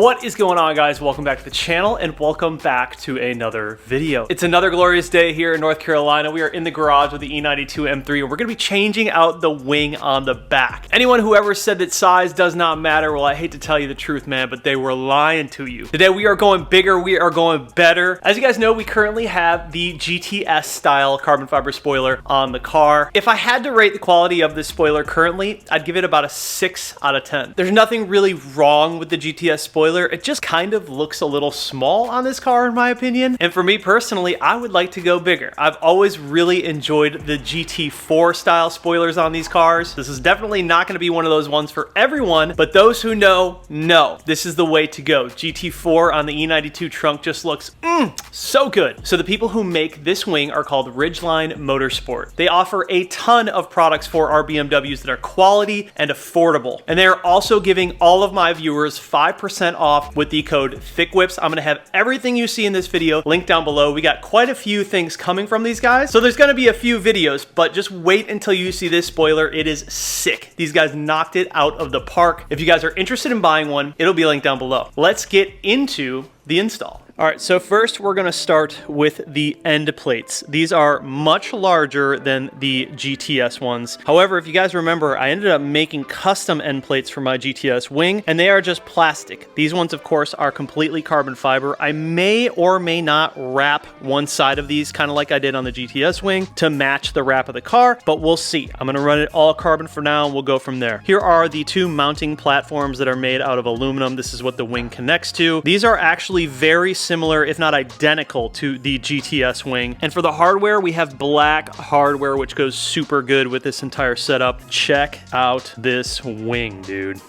What is going on, guys? Welcome back to the channel and welcome back to another video. It's another glorious day here in North Carolina. We are in the garage with the E92 M3 and we're going to be changing out the wing on the back. Anyone who ever said that size does not matter, well, I hate to tell you the truth, man, but they were lying to you. Today we are going bigger, we are going better. As you guys know, we currently have the GTS style carbon fiber spoiler on the car. If I had to rate the quality of this spoiler currently, I'd give it about a 6 out of 10. There's nothing really wrong with the GTS spoiler. It just kind of looks a little small on this car in my opinion. And for me personally, I would like to go bigger. I've always really enjoyed the GT4 style spoilers on these cars. This is definitely not going to be one of those ones for everyone, but those who know, this is the way to go. GT4 on the E92 trunk just looks so good. So the people who make this wing are called Ridgeline Motorsport. They offer a ton of products for our BMWs that are quality and affordable. And they are also giving all of my viewers 5% off with the code ThickWhips. I'm gonna have everything you see in this video linked down below. We got quite a few things coming from these guys, so there's gonna be a few videos, but just wait until you see this spoiler. It is sick. These guys knocked it out of the park. If you guys are interested in buying one, it'll be linked down below. Let's get into the install. All right, so first we're gonna start with the end plates. These are much larger than the GTS ones. However, if you guys remember, I ended up making custom end plates for my GTS wing, and they are just plastic. These ones, of course, are completely carbon fiber. I may or may not wrap one side of these, kind of like I did on the GTS wing, to match the wrap of the car, but we'll see. I'm gonna run it all carbon for now, and we'll go from there. Here are the two mounting platforms that are made out of aluminum. This is what the wing connects to. These are actually very similar, if not identical, to the GTS wing. And for the hardware, we have black hardware, which goes super good with this entire setup. Check out this wing, dude.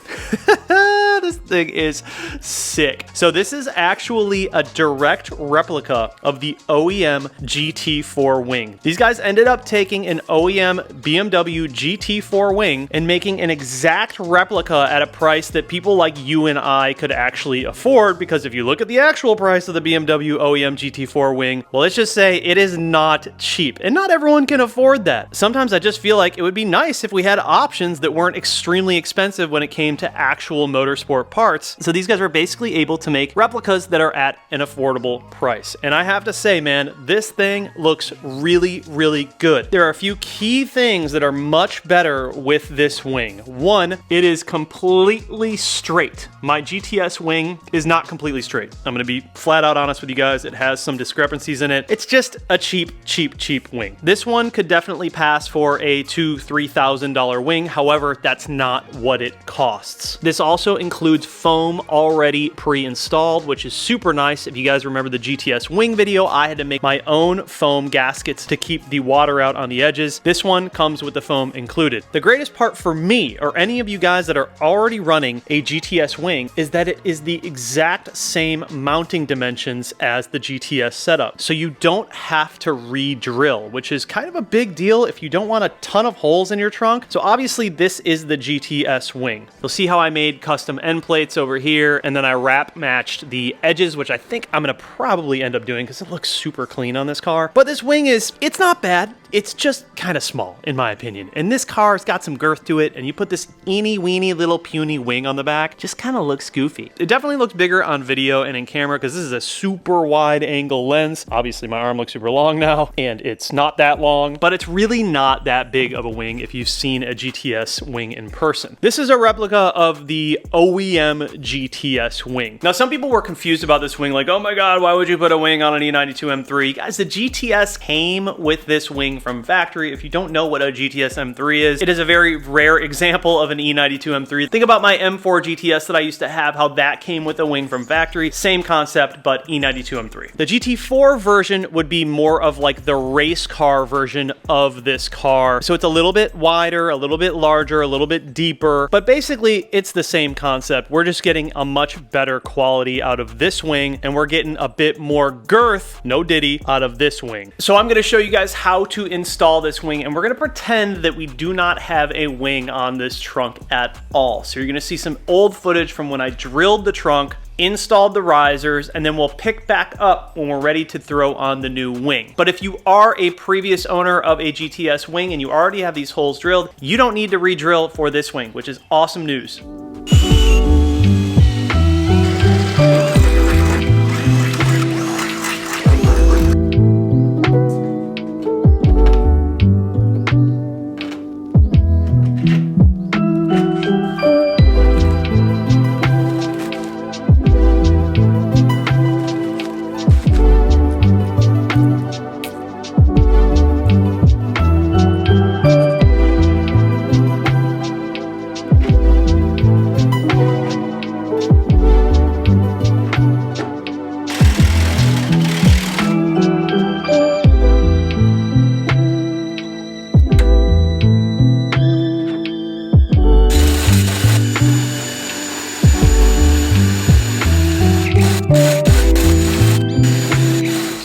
This thing is sick. So this is actually a direct replica of the OEM GT4 wing. These guys ended up taking an OEM BMW GT4 wing and making an exact replica at a price that people like you and I could actually afford, because if you look at the actual price of the BMW OEM GT4 wing, well, let's just say it is not cheap, and not everyone can afford that. Sometimes I just feel like it would be nice if we had options that weren't extremely expensive when it came to actual motorsport parts. So these guys are basically able to make replicas that are at an affordable price. And I have to say, man, this thing looks really, really good. There are a few key things that are much better with this wing. One, it is completely straight. My GTS wing is not completely straight. I'm gonna be flat out honest with you guys. It has some discrepancies in it. It's just a cheap wing. This one could definitely pass for a $2,000–$3,000 wing. However, that's not what it costs. This also includes foam already pre-installed, which is super nice. If you guys remember the GTS wing video, I had to make my own foam gaskets to keep the water out on the edges. This one comes with the foam included. The greatest part for me, or any of you guys that are already running a GTS wing, is that it is the exact same mounting dimensions as the GTS setup. So you don't have to re-drill, which is kind of a big deal if you don't want a ton of holes in your trunk. So obviously this is the GTS wing. You'll see how I made custom end plates over here, and then I wrap matched the edges, which I think I'm gonna probably end up doing because it looks super clean on this car. But this wing it's not bad. It's just kind of small, in my opinion. And this car's got some girth to it, and you put this eeny-weeny little puny wing on the back, just kind of looks goofy. It definitely looks bigger on video and in camera because this is a super wide angle lens. Obviously, my arm looks super long now, and it's not that long, but it's really not that big of a wing if you've seen a GTS wing in person. This is a replica of the OEM GTS wing. Now, some people were confused about this wing, like, oh my God, why would you put a wing on an E92 M3? Guys, the GTS came with this wing from factory. If you don't know what a GTS M3 is, it is a very rare example of an E92 M3. Think about my M4 GTS that I used to have, how that came with a wing from factory. Same concept, but E92 M3. The GT4 version would be more of like the race car version of this car. So it's a little bit wider, a little bit larger, a little bit deeper, but basically it's the same concept. We're just getting a much better quality out of this wing, and we're getting a bit more girth, no diddy, out of this wing. So I'm gonna show you guys how to install this wing, and we're gonna pretend that we do not have a wing on this trunk at all. So you're gonna see some old footage from when I drilled the trunk, installed the risers, and then we'll pick back up when we're ready to throw on the new wing. But if you are a previous owner of a GTS wing and you already have these holes drilled, you don't need to re-drill for this wing, which is awesome news.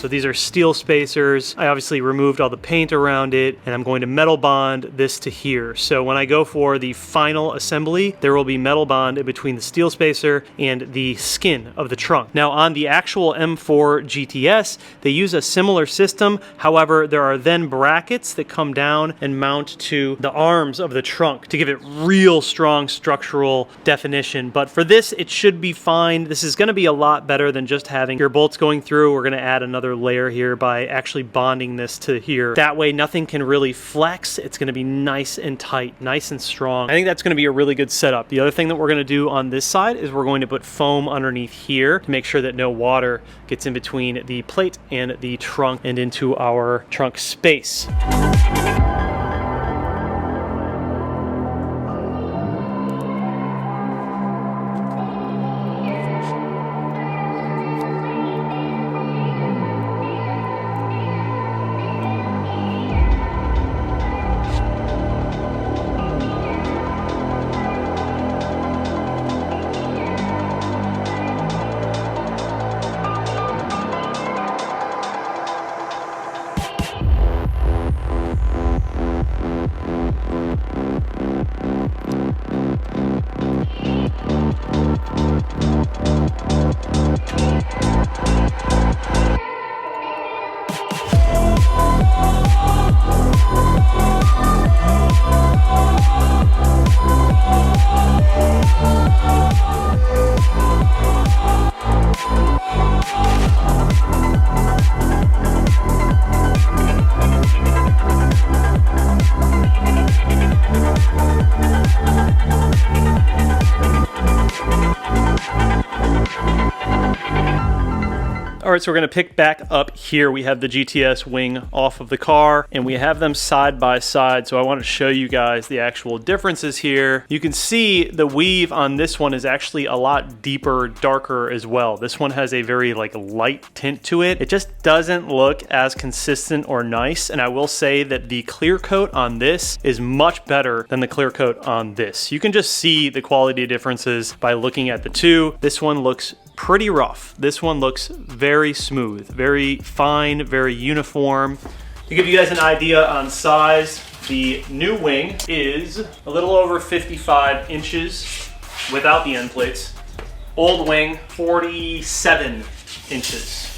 So these are steel spacers. I obviously removed all the paint around it, and I'm going to metal bond this to here. So when I go for the final assembly, there will be metal bond in between the steel spacer and the skin of the trunk. Now on the actual M4 GTS, they use a similar system. However, there are then brackets that come down and mount to the arms of the trunk to give it real strong structural definition. But for this, it should be fine. This is going to be a lot better than just having your bolts going through. We're going to add another layer here by actually bonding this to here. That way nothing can really flex. It's going to be nice and tight, nice and strong. I think that's going to be a really good setup. The other thing that we're going to do on this side is we're going to put foam underneath here to make sure that no water gets in between the plate and the trunk and into our trunk space. All right, so we're gonna pick back up here. We have the GTS wing off of the car and we have them side by side. So I want to show you guys the actual differences here. You can see the weave on this one is actually a lot deeper, darker as well. This one has a very light tint to it. It just doesn't look as consistent or nice. And I will say that the clear coat on this is much better than the clear coat on this. You can just see the quality differences by looking at the two. This one looks pretty rough. This one looks very smooth, very fine, very uniform. To give you guys an idea on size, the new wing is a little over 55 inches without the end plates. Old wing, 47 inches.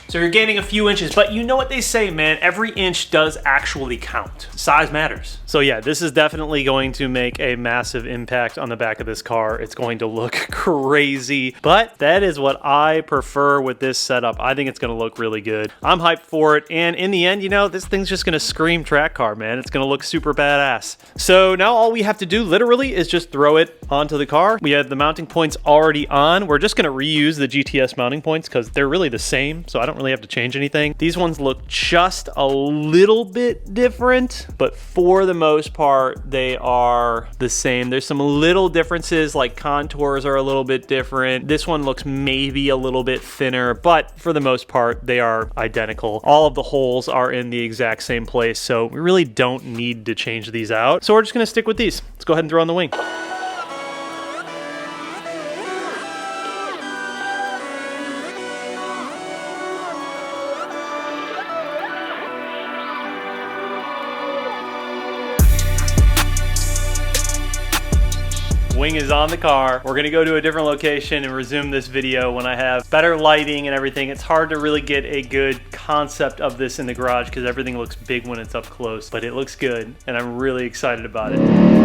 So you're gaining a few inches, but you know what they say, man, every inch does actually count. Size matters. So yeah, this is definitely going to make a massive impact on the back of this car. It's going to look crazy, but that is what I prefer with this setup. I think it's gonna look really good. I'm hyped for it, and in the end, you know, this thing's just gonna scream track car, man. It's gonna look super badass. So now all we have to do literally is just throw it onto the car. We have the mounting points already on. We're just gonna reuse the GTS mounting points because they're really the same, so I don't really have to change anything. These ones look just a little bit different, but for the most part, they are the same. There's some little differences, like contours are a little bit different. This one looks maybe a little bit thinner, but for the most part, they are identical. All of the holes are in the exact same place, so we really don't need to change these out. So we're just gonna stick with these. Let's go ahead and throw on the wing. Wing is on the car. We're gonna go to a different location and resume this video when I have better lighting and everything. It's hard to really get a good concept of this in the garage because everything looks big when it's up close, but it looks good and I'm really excited about it.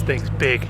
thing's big.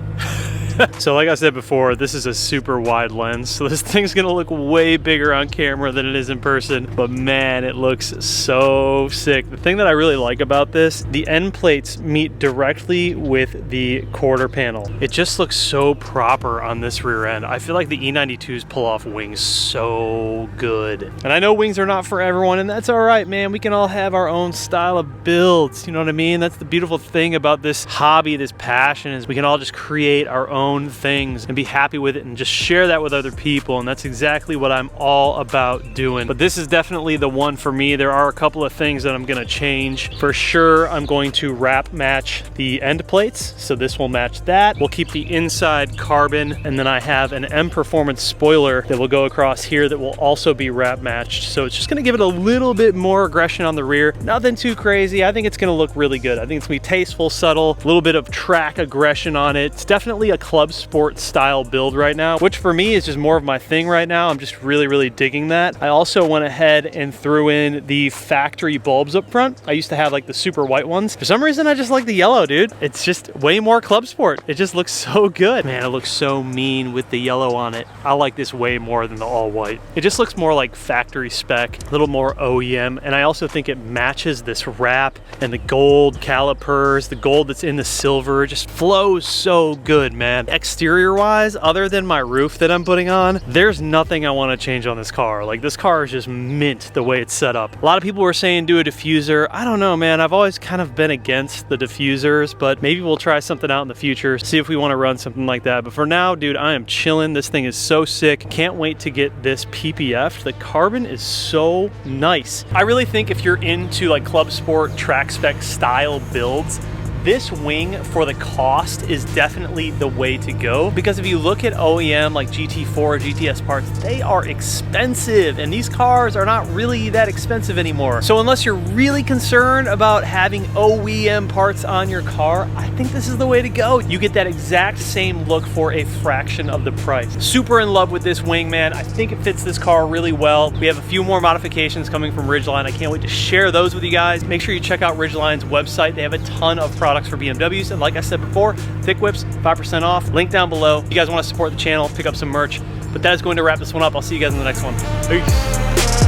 So like I said before, this is a super wide lens, so this thing's gonna look way bigger on camera than it is in person, but man, it looks so sick. The thing that I really like about this, the end plates meet directly with the quarter panel. It just looks so proper on this rear end. I feel like the E92s pull off wings so good. And I know wings are not for everyone, and that's all right, man. We can all have our own style of builds, you know what I mean? That's the beautiful thing about this hobby, this passion, is we can all just create our own things and be happy with it and just share that with other people, and that's exactly what I'm all about doing. But this is definitely the one for me. There are a couple of things that I'm gonna change. For sure, I'm going to wrap match the end plates, so this will match that. We'll keep the inside carbon, and then I have an M Performance spoiler that will go across here that will also be wrap matched, so it's just gonna give it a little bit more aggression on the rear. Nothing too crazy. I think it's gonna look really good. I think it's gonna be tasteful, subtle, a little bit of track aggression on it. It's definitely a club sport style build right now, which for me is just more of my thing right now. I'm just really digging that. I also went ahead and threw in the factory bulbs up front. I used to have like the super white ones. For some reason, I just like the yellow, dude. It's just way more club sport. It just looks so good. Man, it looks so mean with the yellow on it. I like this way more than the all white. It just looks more like factory spec, a little more OEM, and I also think it matches this wrap and the gold calipers, the gold that's in the silver. It just flows so good, man. Exterior wise, other than my roof that I'm putting on, there's nothing I want to change on this car. Like, this car is just mint the way it's set up. A lot of people were saying do a diffuser. I don't know, man. I've always kind of been against the diffusers, but maybe we'll try something out in the future, see if we want to run something like that. But for now, dude, I am chilling. This thing is so sick. Can't wait to get this PPF. The carbon is so nice. I really think if you're into like club sport track spec style builds, this wing for the cost is definitely the way to go, because if you look at OEM like GT4 or GTS parts, they are expensive, and these cars are not really that expensive anymore. So unless you're really concerned about having OEM parts on your car, I think this is the way to go. You get that exact same look for a fraction of the price. Super in love with this wing, man. I think it fits this car really well. We have a few more modifications coming from Ridgeline. I can't wait to share those with you guys. Make sure you check out Ridgeline's website. They have a ton of products for BMWs, and like I said before, thick whips 5% off, link down below. If you guys want to support the channel, pick up some merch. But that is going to wrap this one up. I'll see you guys in the next one. Peace.